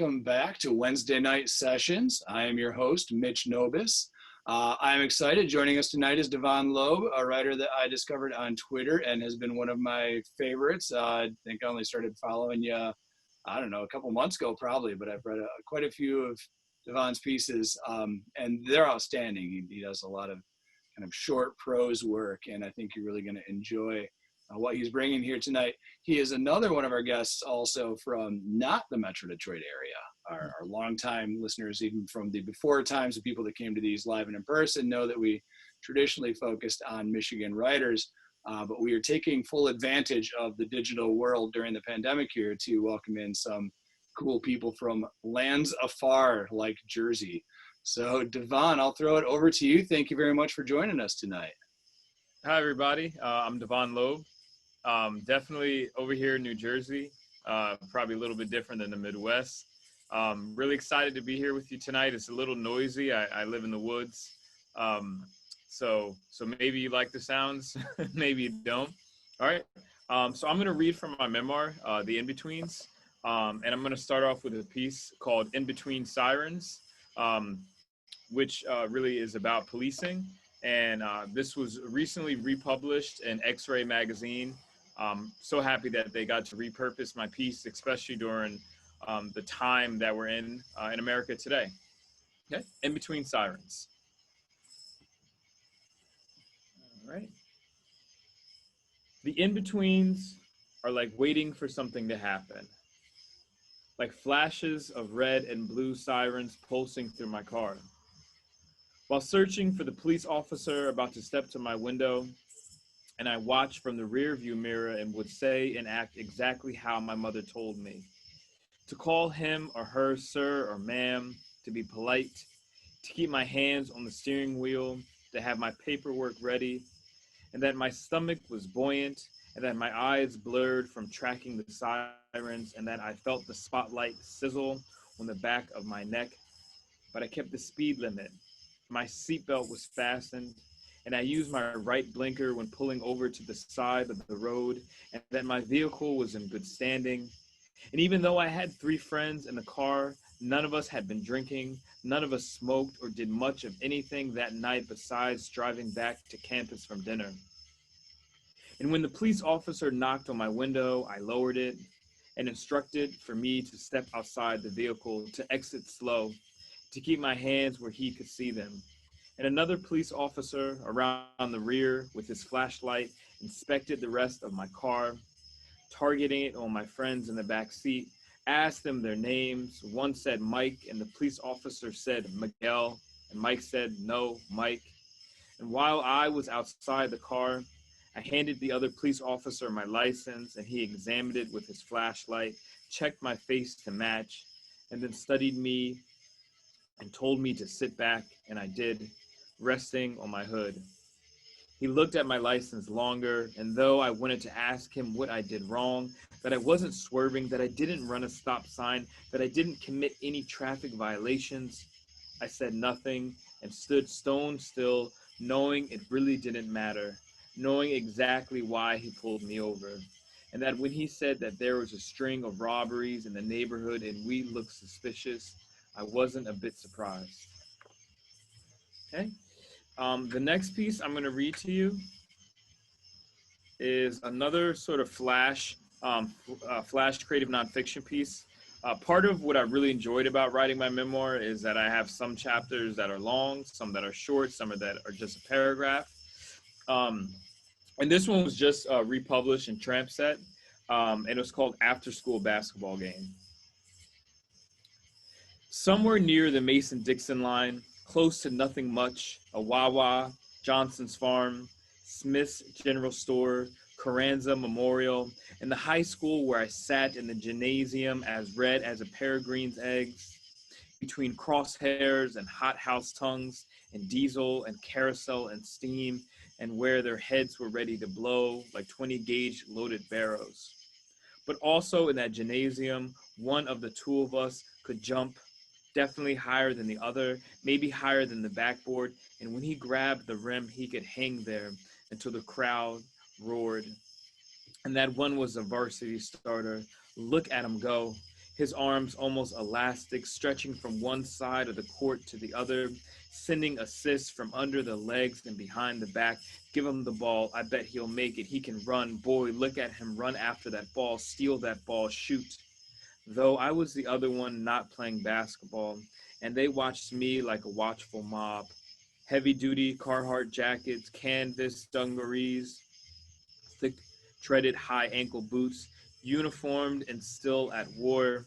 welcome back to Wednesday Night Sessions. I am your host, Mitch Nobis. I'm excited. Joining us tonight is Davon Loeb, a writer that I discovered on Twitter and has been one of my favorites. I think I only started following you, I don't know, a couple months ago probably, but I've read quite a few of Davon's pieces, and they're outstanding. He does a lot of kind of short prose work, and I think you're really going to enjoy what he's bringing here tonight. He is another one of our guests also from not the Metro Detroit area. Our longtime listeners, even from the before times, the people that came to these live and in person, know that we traditionally focused on Michigan writers, but we are taking full advantage of the digital world during the pandemic here to welcome in some cool people from lands afar like Jersey. So Devon, I'll throw it over to you. Thank you very much for joining us tonight. Hi, everybody. I'm Davon Loeb. Definitely over here in New Jersey, probably a little bit different than the Midwest. Really excited to be here with you tonight. It's a little noisy. I live in the woods. So maybe you like the sounds, maybe you don't. All right. So I'm going to read from my memoir, The In-Betweens. And I'm going to start off with a piece called In Between Sirens, which really is about policing. And this was recently republished in X-Ray magazine. So happy that they got to repurpose my piece, especially during the time that we're in America today. Okay, In Between Sirens. All right. The in-betweens are like waiting for something to happen, like flashes of red and blue sirens pulsing through my car. While searching for the police officer about to step to my window, and I watched from the rear view mirror and would say and act exactly how my mother told me. To call him or her sir or ma'am, to be polite, to keep my hands on the steering wheel, to have my paperwork ready, and that my stomach was buoyant, and that my eyes blurred from tracking the sirens, and that I felt the spotlight sizzle on the back of my neck. But I kept the speed limit. My seatbelt was fastened, and I used my right blinker when pulling over to the side of the road, and that my vehicle was in good standing. And even though I had 3 friends in the car, none of us had been drinking, none of us smoked or did much of anything that night besides driving back to campus from dinner. And when the police officer knocked on my window, I lowered it and instructed for me to step outside the vehicle, to exit slow, to keep my hands where he could see them. And another police officer around the rear with his flashlight inspected the rest of my car, targeting it on my friends in the back seat, asked them their names. One said Mike, and the police officer said Miguel, and Mike said, no, Mike. And while I was outside the car, I handed the other police officer my license, and he examined it with his flashlight, checked my face to match, and then studied me and told me to sit back, and I did, resting on my hood. He looked at my license longer, and though I wanted to ask him what I did wrong, that I wasn't swerving, that I didn't run a stop sign, that I didn't commit any traffic violations, I said nothing and stood stone still, knowing it really didn't matter, knowing exactly why he pulled me over. And that when he said that there was a string of robberies in the neighborhood and we looked suspicious, I wasn't a bit surprised. Okay. The next piece I'm going to read to you is another sort of flash creative nonfiction piece. Part of what I really enjoyed about writing my memoir is that I have some chapters that are long, some that are short, some that are just a paragraph. And this one was just republished in Tramp Set, and it was called After School Basketball Game. Somewhere near the Mason-Dixon line, close to nothing much, a Wawa, Johnson's Farm, Smith's General Store, Carranza Memorial, and the high school where I sat in the gymnasium as red as a peregrine's eggs, between crosshairs and hothouse tongues, and diesel and carousel and steam, and where their heads were ready to blow like 20-gauge loaded barrows. But also in that gymnasium, one of the 2 of us could jump, definitely higher than the other, maybe higher than the backboard, and when he grabbed the rim, he could hang there until the crowd roared. And that one was a varsity starter. Look at him go. his arms almost elastic, stretching from one side of the court to the other, sending assists from under the legs and behind the back. Give him the ball. I bet he'll make it. He can run. Boy, look at him run after that ball, steal that ball, shoot. Though I was the other one not playing basketball, and they watched me like a watchful mob. Heavy-duty Carhartt jackets, canvas dungarees, thick treaded high ankle boots, uniformed and still at war,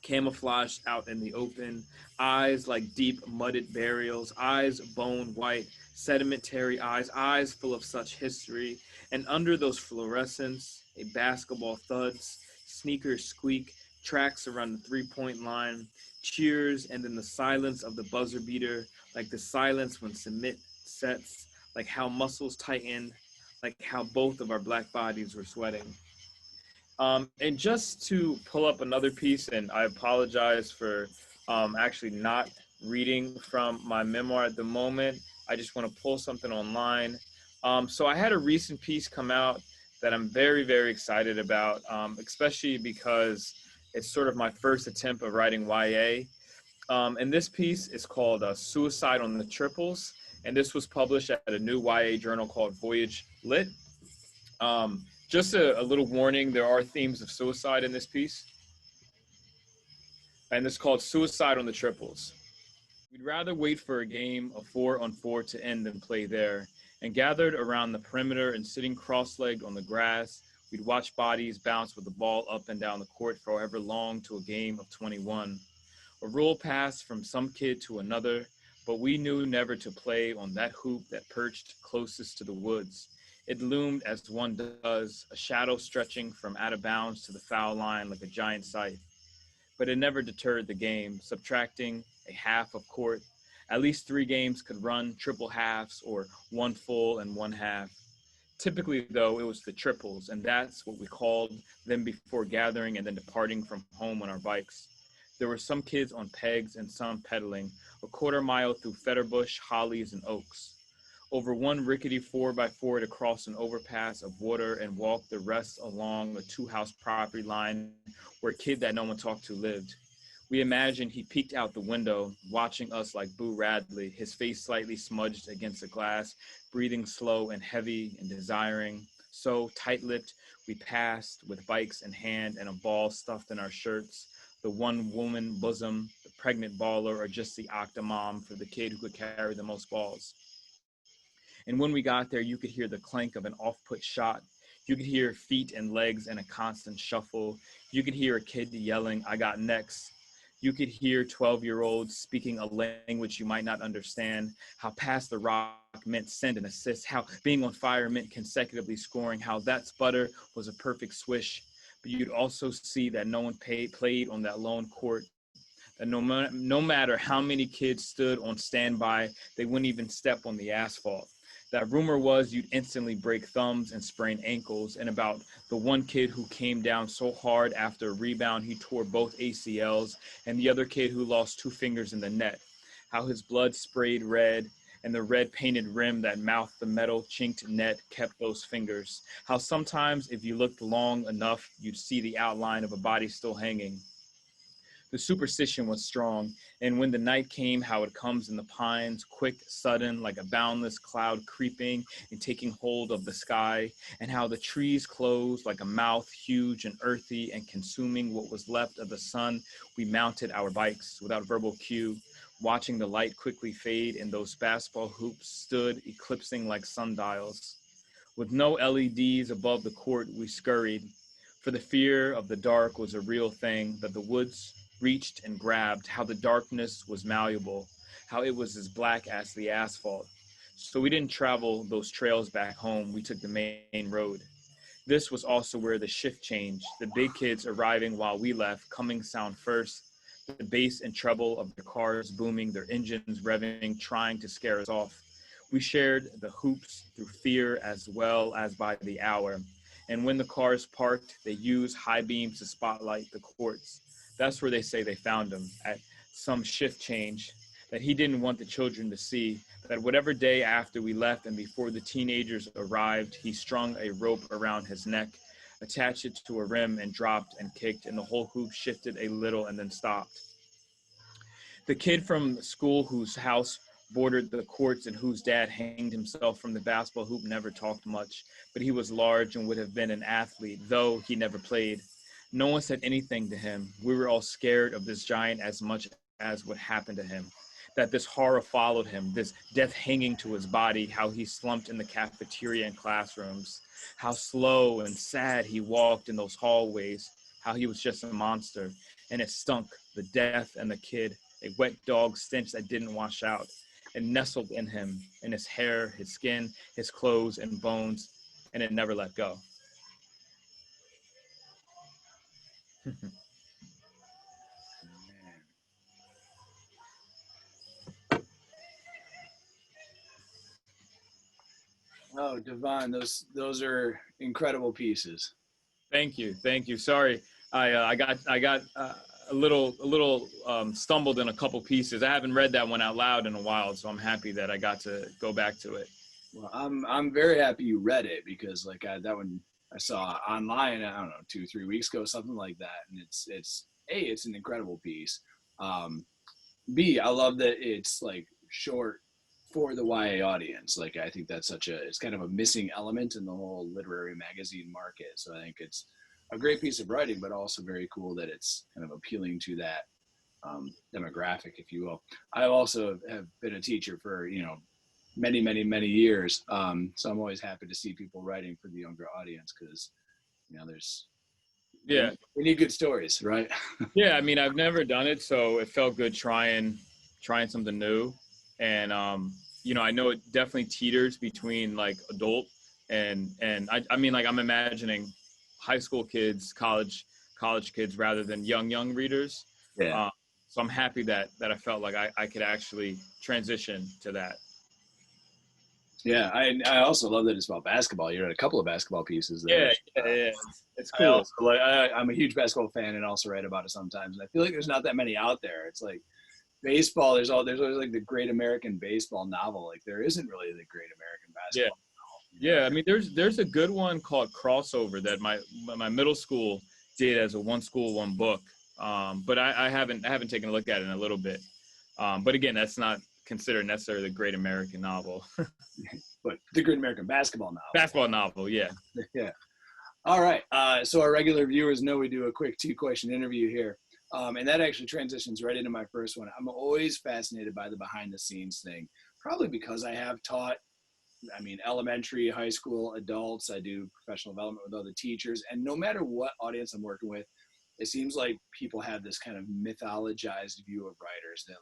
camouflaged out in the open, eyes like deep mudded burials, eyes bone white, sedimentary eyes, eyes full of such history, and under those fluorescents, a basketball thuds, sneakers squeak, tracks around the three-point line, cheers, and then the silence of the buzzer beater, like the silence when submit sets, like how muscles tighten, like how both of our black bodies were sweating. And just to pull up another piece, and I apologize for actually not reading from my memoir at the moment. I just want to pull something online. So I had a recent piece come out that I'm very, very excited about, especially because it's sort of my first attempt of writing YA. And this piece is called Suicide on the Triples. And this was published at a new YA journal called Voyage Lit. Just a little warning, there are themes of suicide in this piece. And it's called Suicide on the Triples. We'd rather wait for a game of 4-on-4 to end than play there. And gathered around the perimeter and sitting cross-legged on the grass, we'd watch bodies bounce with the ball up and down the court for however long to a game of 21. A rule passed from some kid to another, but we knew never to play on that hoop that perched closest to the woods. It loomed as one does, a shadow stretching from out of bounds to the foul line like a giant scythe. But it never deterred the game, subtracting a half of court. At least 3 games could run triple halves or one full and one half. Typically, though, it was the triples, and that's what we called them before gathering and then departing from home on our bikes. There were some kids on pegs and some pedaling, a quarter mile through Fetterbush, hollies, and oaks. Over one rickety 4x4 to cross an overpass of water and walk the rest along a 2-house property line where a kid that no one talked to lived. We imagined he peeked out the window, watching us like Boo Radley, his face slightly smudged against the glass, breathing slow and heavy and desiring. So, tight-lipped, we passed with bikes in hand and a ball stuffed in our shirts, the one-woman bosom, the pregnant baller, or just the octomom for the kid who could carry the most balls. And when we got there, you could hear the clank of an off-put shot. You could hear feet and legs in a constant shuffle. You could hear a kid yelling, "I got next." You could hear 12-year-olds speaking a language you might not understand, how pass the rock meant send and assist, how being on fire meant consecutively scoring, how that sputter was a perfect swish. But you'd also see that no one played on that lone court, that no matter how many kids stood on standby, they wouldn't even step on the asphalt. That rumor was you'd instantly break thumbs and sprain ankles, and about the one kid who came down so hard after a rebound he tore both ACLs, and the other kid who lost 2 fingers in the net, how his blood sprayed red, and the red painted rim that mouthed the metal chinked net kept those fingers, how sometimes if you looked long enough you'd see the outline of a body still hanging. The superstition was strong, and when the night came, how it comes in the pines, quick, sudden, like a boundless cloud creeping and taking hold of the sky, and how the trees closed like a mouth, huge and earthy, and consuming what was left of the sun, we mounted our bikes without verbal cue, watching the light quickly fade, and those basketball hoops stood eclipsing like sundials. With no LEDs above the court, we scurried, for the fear of the dark was a real thing, that the woods reached and grabbed, how the darkness was malleable, how it was as black as the asphalt. So we didn't travel those trails back home, we took the main road. This was also where the shift changed, the big kids arriving while we left, coming sound first, the bass and treble of their cars booming, their engines revving, trying to scare us off. We shared the hoops through fear as well as by the hour. And when the cars parked, they used high beams to spotlight the courts. That's where they say they found him, at some shift change, that he didn't want the children to see, that whatever day after we left and before the teenagers arrived, he strung a rope around his neck, attached it to a rim and dropped and kicked, and the whole hoop shifted a little and then stopped. The kid from school whose house bordered the courts and whose dad hanged himself from the basketball hoop never talked much, but he was large and would have been an athlete, though he never played. No one said anything to him. We were all scared of this giant as much as what happened to him, that this horror followed him, this death hanging to his body, how he slumped in the cafeteria and classrooms, how slow and sad he walked in those hallways, how he was just a monster, and it stunk, the death and the kid, a wet dog stench that didn't wash out. It nestled in him, in his hair, his skin, his clothes and bones, and it never let go. Oh, Devon, those are incredible pieces. Thank you. Sorry, I got a little stumbled in a couple pieces. I haven't read that one out loud in a while, so I'm happy that I got to go back to it. Well, I'm very happy you read it, because like that one I saw online, I don't know, 2-3 weeks ago, something like that, and it's an incredible piece. B, I love that it's like short for the YA audience. Like I think that's it's kind of a missing element in the whole literary magazine market. So I think it's a great piece of writing, but also very cool that it's kind of appealing to that demographic, if you will. I also have been a teacher for, many, many, many years. So I'm always happy to see people writing for the younger audience, because, we need good stories, right? Yeah, I mean, I've never done it, so it felt good trying something new. And I know it definitely teeters between like adult and I mean, like I'm imagining high school kids, college kids rather than young readers. Yeah. So I'm happy that I felt like I could actually transition to that. Yeah, I also love that it's about basketball. You read a couple of basketball pieces there. Yeah. It's cool. I'm a huge basketball fan and also write about it sometimes. And I feel like there's not that many out there. It's like baseball. There's always like the Great American Baseball novel. Like there isn't really the Great American Basketball novel. Yeah. I mean, there's a good one called Crossover that my middle school did as a one school, one book. But I haven't taken a look at it in a little bit. But again, that's not considered necessarily the Great American novel. But the Great American Basketball novel. Basketball novel, yeah. Yeah. All right. So our regular viewers know we do a quick 2-question interview here. And that actually transitions right into my first one. I'm always fascinated by the behind the scenes thing, probably because I have taught, elementary, high school, adults. I do professional development with other teachers. And no matter what audience I'm working with, it seems like people have this kind of mythologized view of writers that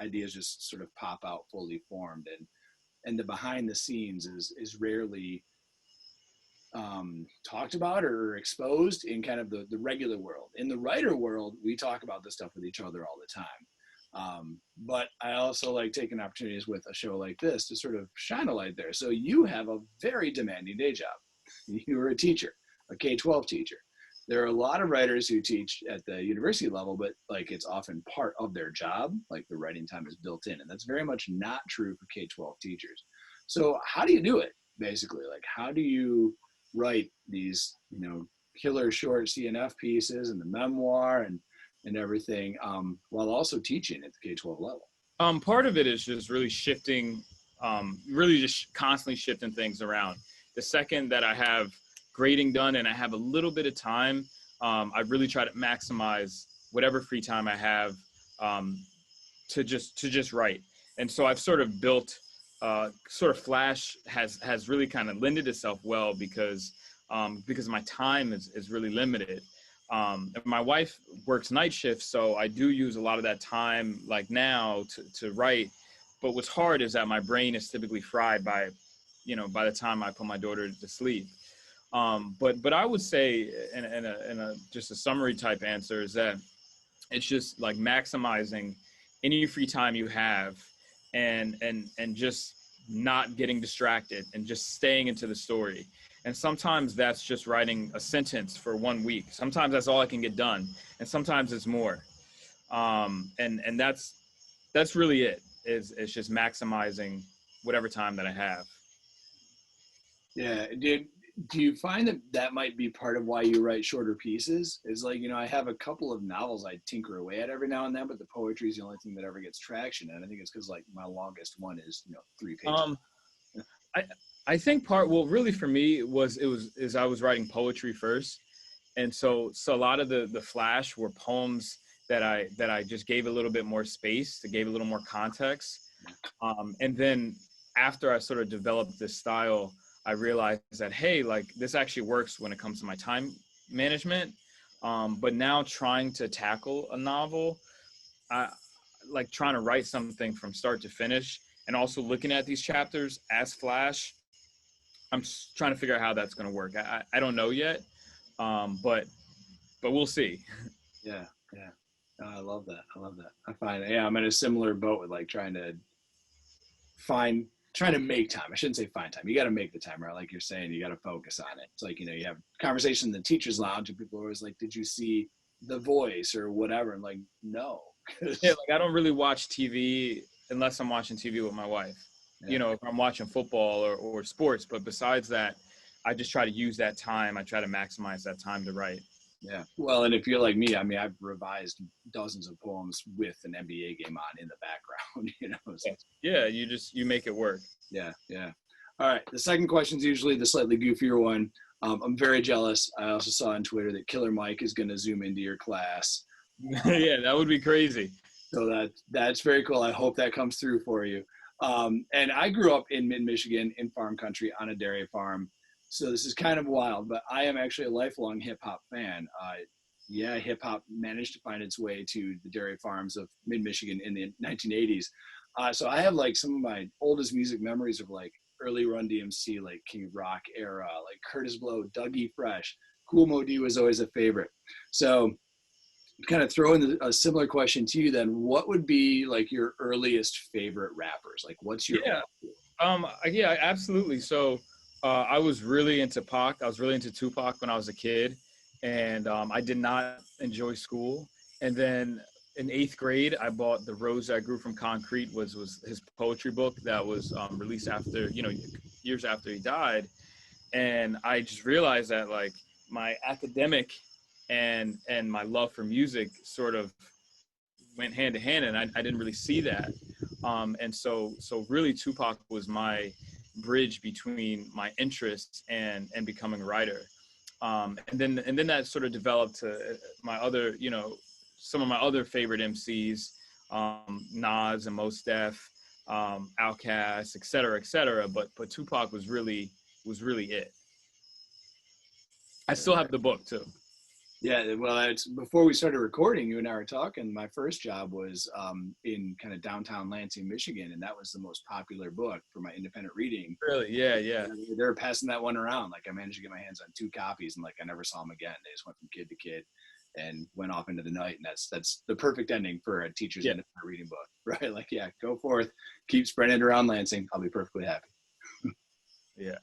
ideas just sort of pop out fully formed. And the behind the scenes is rarely talked about or exposed in kind of the regular world. In the writer world, we talk about this stuff with each other all the time. But I also like taking opportunities with a show like this to sort of shine a light there. So you have a very demanding day job. You are a teacher, a K-12 teacher. There are a lot of writers who teach at the university level, but like it's often part of their job, like the writing time is built in. And that's very much not true for K-12 teachers. So how do you do it, basically? Like how do you write these, killer short CNF pieces and the memoir and everything, while also teaching at the K-12 level? Part of it is just really shifting, really just constantly shifting things around. The second that I have grading done and I have a little bit of time, I really try to maximize whatever free time I have to just write. And so I've sort of built sort of Flash has really kind of lended itself well because my time is really limited. My wife works night shifts, so I do use a lot of that time like now to write. But what's hard is that my brain is typically fried by the time I put my daughter to sleep. But I would say in a just a summary type answer is that it's just like maximizing any free time you have and just not getting distracted and just staying into the story. And sometimes that's just writing a sentence for 1 week. Sometimes that's all I can get done. And sometimes it's more. And that's really it. It's just maximizing whatever time that I have. Yeah. do you find that that might be part of why you write shorter pieces? Is like, I have a couple of novels I tinker away at every now and then, but the poetry is the only thing that ever gets traction. And I think it's because like my longest one is, 3 pages. I I think well, really for me is I was writing poetry first, and so a lot of the flash were poems that I just gave a little bit more space, that gave a little more context, and then after I sort of developed this style, I realized that, hey, like this actually works when it comes to my time management. But now trying to tackle a novel, I like trying to write something from start to finish, and also looking at these chapters as flash. I'm just trying to figure out how that's going to work. I don't know yet, but we'll see. Yeah, yeah. No, I love that. I love that. I find, yeah, I'm in a similar boat with like trying to make time. I shouldn't say find time. You got to make the time, right? Like you're saying, you got to focus on it. It's like, you have conversation in the teacher's lounge and people are always like, did you see The Voice or whatever? And like, no. Yeah, like I don't really watch TV unless I'm watching TV with my wife. Yeah. If I'm watching football or sports, but besides that, I just try to use that time. I try to maximize that time to write. Yeah. Well, and if you're like me, I mean, I've revised dozens of poems with an NBA game on in the background, So, Yeah, you make it work. yeah. Yeah. All right. The second question is usually the slightly goofier one. I'm very jealous. I also saw on Twitter that Killer Mike is going to zoom into your class. Yeah, that would be crazy. So that's very cool. I hope that comes through for you. And I grew up in mid-Michigan in farm country on a dairy farm. So this is kind of wild, but I am actually a lifelong hip hop fan. Yeah, hip hop managed to find its way to the dairy farms of mid-Michigan in the 1980s. So I have like some of my oldest music memories of like early Run DMC, like King of Rock era, like Curtis Blow, Dougie Fresh. Kool Moe Dee was always a favorite. So kind of throw in a similar question to you then, what would be like your earliest favorite rappers? Like what's your yeah, absolutely. So I was really into Pac. I was really into Tupac when I was a kid, and I did not enjoy school. And then in 8th grade, I bought The Rose That Grew from Concrete, was his poetry book that was released after, years after he died. And I just realized that like my academic and my love for music sort of went hand to hand, and I didn't really see that. And so really Tupac was my bridge between my interests and becoming a writer. And then that sort of developed to my other, some of my other favorite MCs, Nas and Mos Def, Outkast, et cetera. But Tupac was really it. I still have the book too. Yeah, well, it's before we started recording, you and I were talking. My first job was in kind of downtown Lansing, Michigan, and that was the most popular book for my independent reading. Really? Yeah. They were passing that one around. Like I managed to get my hands on 2 copies, and like I never saw them again. They just went from kid to kid and went off into the night. And that's the perfect ending for a teacher's independent reading book, right? Like, yeah, go forth, keep spreading it around Lansing. I'll be perfectly happy. Yeah.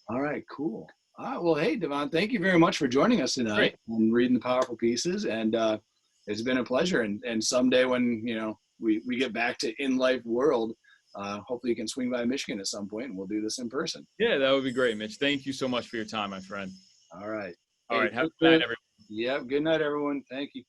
All right, cool. All right, well, hey, Devon, thank you very much for joining us tonight and reading the powerful pieces. And it's been a pleasure. And someday when, we get back to in-life world, hopefully you can swing by Michigan at some point and we'll do this in person. Yeah, that would be great, Mitch. Thank you so much for your time, my friend. All right. All right. Have a good night, everyone. Yeah, good night, everyone. Thank you.